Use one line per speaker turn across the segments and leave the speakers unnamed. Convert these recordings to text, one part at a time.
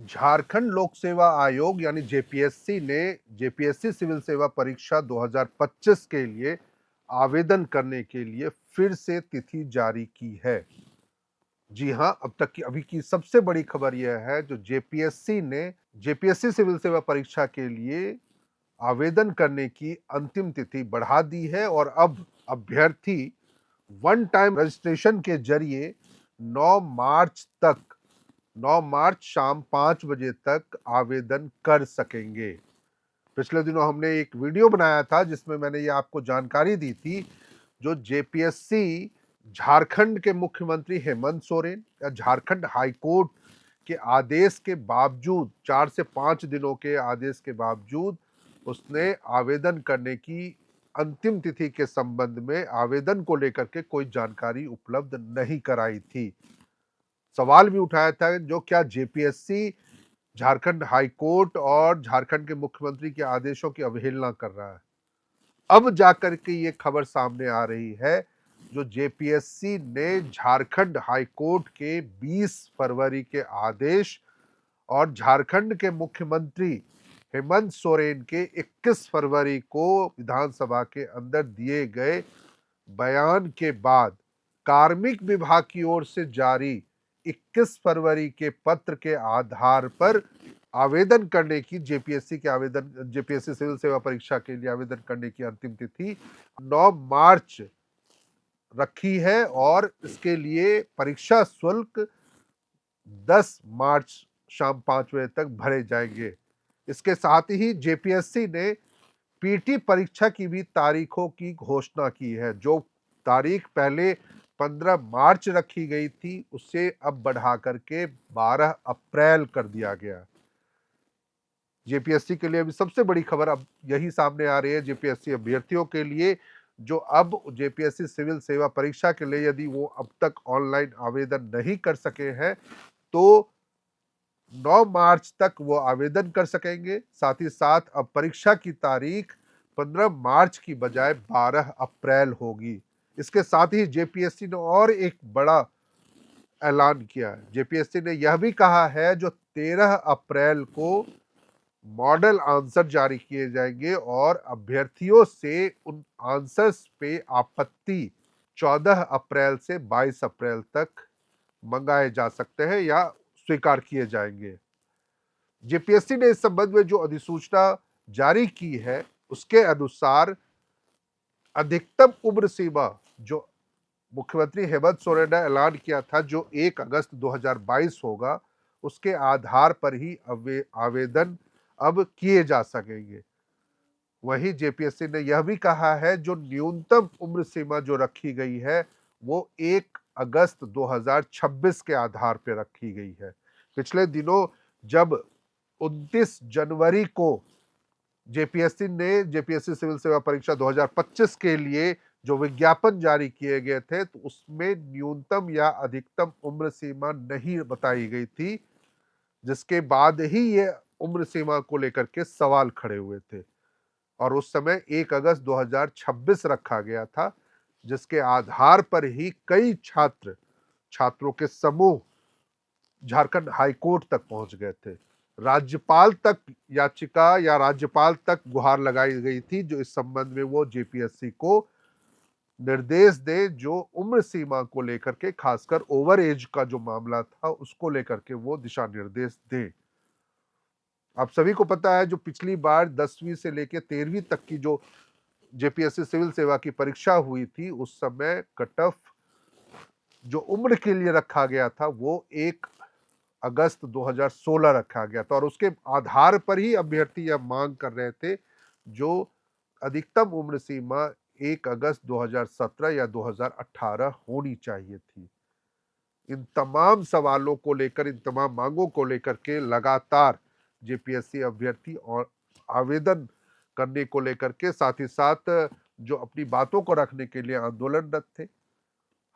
झारखंड लोक सेवा आयोग यानी जेपीएससी ने जेपीएससी सिविल सेवा परीक्षा 2025 के लिए आवेदन करने के लिए फिर से तिथि जारी की है। जी हां, अब तक की अभी की सबसे बड़ी खबर यह है जो जेपीएससी ने जेपीएससी सिविल सेवा परीक्षा के लिए आवेदन करने की अंतिम तिथि बढ़ा दी है और अब अभ्यर्थी वन टाइम रजिस्ट्रेशन के जरिए 9 मार्च तक 9 मार्च शाम 5 बजे तक आवेदन कर सकेंगे। पिछले दिनों हमने एक वीडियो बनाया था जिसमें मैंने ये आपको जानकारी दी थी जो जेपीएससी झारखंड के मुख्यमंत्री हेमंत सोरेन या झारखंड हाईकोर्ट के आदेश के बावजूद 4 से 5 दिनों के आदेश के बावजूद उसने आवेदन करने की अंतिम तिथि के संबंध में आवेदन को लेकर के कोई जानकारी उपलब्ध नहीं कराई थी। सवाल भी उठाया था जो क्या जेपीएससी झारखंड हाईकोर्ट और झारखंड के मुख्यमंत्री के आदेशों की अवहेलना कर रहा है। अब जाकर के ये खबर सामने आ रही है जो जेपीएससी ने झारखंड हाईकोर्ट के 20 फरवरी के आदेश और झारखंड के मुख्यमंत्री हेमंत सोरेन के 21 फरवरी को विधानसभा के अंदर दिए गए बयान के बाद कार्मिक विभाग की ओर से जारी 21 फरवरी के पत्र के आधार पर आवेदन करने की जेपीएससी सिविल सेवा परीक्षा के लिए आवेदन करने की अंतिम तिथि 9 मार्च रखी है और इसके लिए परीक्षा शुल्क 10 मार्च शाम 5 बजे तक भरे जाएंगे। इसके साथ ही जेपीएससी ने पीटी परीक्षा की भी तारीखों की घोषणा की है। जो तारीख पहले 15 मार्च रखी गई थी उससे अब बढ़ा करके 12 अप्रैल कर दिया गया। जेपीएससी के लिए अभी सबसे बड़ी खबर अब यही सामने आ रही है जेपीएससी अभ्यर्थियों के लिए जो अब जेपीएससी सिविल सेवा परीक्षा के लिए यदि वो अब तक ऑनलाइन आवेदन नहीं कर सके हैं तो 9 मार्च तक वो आवेदन कर सकेंगे। साथ ही साथ अब परीक्षा की तारीख 15 मार्च की बजाय 12 अप्रैल होगी। इसके साथ ही जेपीएससी ने और एक बड़ा ऐलान किया है। जेपीएससी ने यह भी कहा है जो 13 अप्रैल को मॉडल आंसर जारी किए जाएंगे और अभ्यर्थियों से उन आंसर्स पे आपत्ति 14 अप्रैल से 22 अप्रैल तक मंगाए जा सकते हैं या स्वीकार किए जाएंगे। जेपीएससी ने इस संबंध में जो अधिसूचना जारी की है उसके अनुसार अधिकतम उम्र सीमा जो मुख्यमंत्री हेमंत सोरेन ने ऐलान किया था जो 1 अगस्त 2022 होगा उसके आधार पर ही आवेदन अब किए जा सकेंगे। वहीं जेपीएससी ने यह भी कहा है जो न्यूनतम उम्र सीमा जो रखी गई है वो 1 अगस्त 2026 के आधार पर रखी गई है। पिछले दिनों जब 29 जनवरी को जेपीएससी सिविल सेवा परीक्षा 2025 के लिए जो विज्ञापन जारी किए गए थे तो उसमें न्यूनतम या अधिकतम उम्र सीमा नहीं बताई गई थी, जिसके बाद ही ये उम्र सीमा को लेकर के सवाल खड़े हुए थे और उस समय 1 अगस्त 2026 रखा गया था, जिसके आधार पर ही कई छात्रों के समूह झारखंड हाईकोर्ट तक पहुंच गए थे। राज्यपाल तक याचिका या राज्यपाल तक गुहार लगाई गई थी जो इस संबंध में वो जेपीएससी को निर्देश दे जो उम्र सीमा को लेकर के खासकर ओवर एज का जो मामला था उसको लेकर के वो दिशा निर्देश दे। आप सभी को पता है जो पिछली बार 10वीं से लेकर 13वीं तक की जो जेपीएससी सिविल सेवा की परीक्षा हुई थी उस समय कट ऑफ जो उम्र के लिए रखा गया था वो 1 अगस्त 2016 रखा गया था और उसके आधार पर ही अभ्यर्थी यह मांग कर रहे थे जो अधिकतम उम्र सीमा 1 अगस्त 2017 या 2018 होनी चाहिए थी। इन तमाम सवालों को लेकर, इन तमाम मांगों को लेकर के लगातार जेपीएससी अभ्यर्थी और आवेदन करने को लेकर के साथ ही साथ जो अपनी बातों को रखने के लिए आंदोलनरत थे।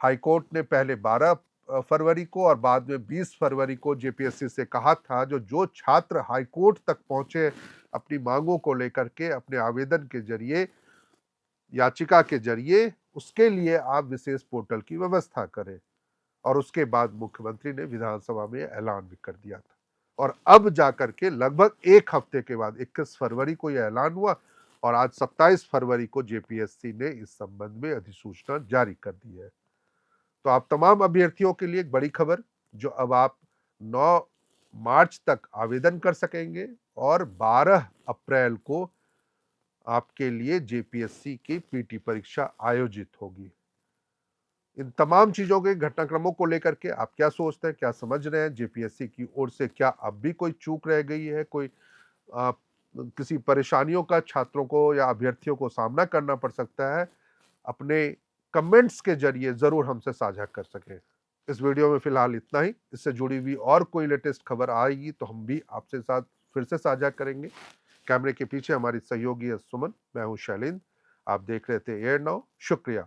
हाईकोर्ट ने पहले 12 फरवरी को और बाद में 20 फरवरी को जेपीएससी से कहा था जो छात्र हाईकोर्ट तक पहुंचे अपनी मांगों को लेकर के अपने आवेदन के जरिए, याचिका के जरिए, उसके लिए आप विशेष पोर्टल की व्यवस्था करें और उसके बाद मुख्यमंत्री ने विधानसभा में ऐलान भी कर दिया था। और अब जाकर के लगभग 1 हफ्ते के बाद 21 फरवरी को यह ऐलान हुआ और आज 27 फरवरी को जेपीएससी ने इस संबंध में अधिसूचना जारी कर दी है। तो आप तमाम अभ्यर्थियों के लिए एक बड़ी खबर, जो अब आप 9 मार्च तक आवेदन कर सकेंगे और 12 अप्रैल को आपके लिए जेपीएससी की पीटी परीक्षा आयोजित होगी। इन तमाम चीजों के घटनाक्रमों को लेकर के आप क्या सोचते हैं, क्या समझ रहे हैं? जेपीएससी की ओर से क्या अब भी कोई चूक रह गई है, कोई किसी परेशानियों का छात्रों को या अभ्यर्थियों को सामना करना पड़ सकता है? अपने कमेंट्स के जरिए जरूर हमसे साझा कर सकें। इस वीडियो में फिलहाल इतना ही। इससे जुड़ी हुई और कोई लेटेस्ट खबर आएगी तो हम भी आपसे साथ फिर से साझा करेंगे। कैमरे के पीछे हमारी सहयोगी है सुमन, मैं हूं शैलेंद्र। आप देख रहे थे एयर नाउ। शुक्रिया।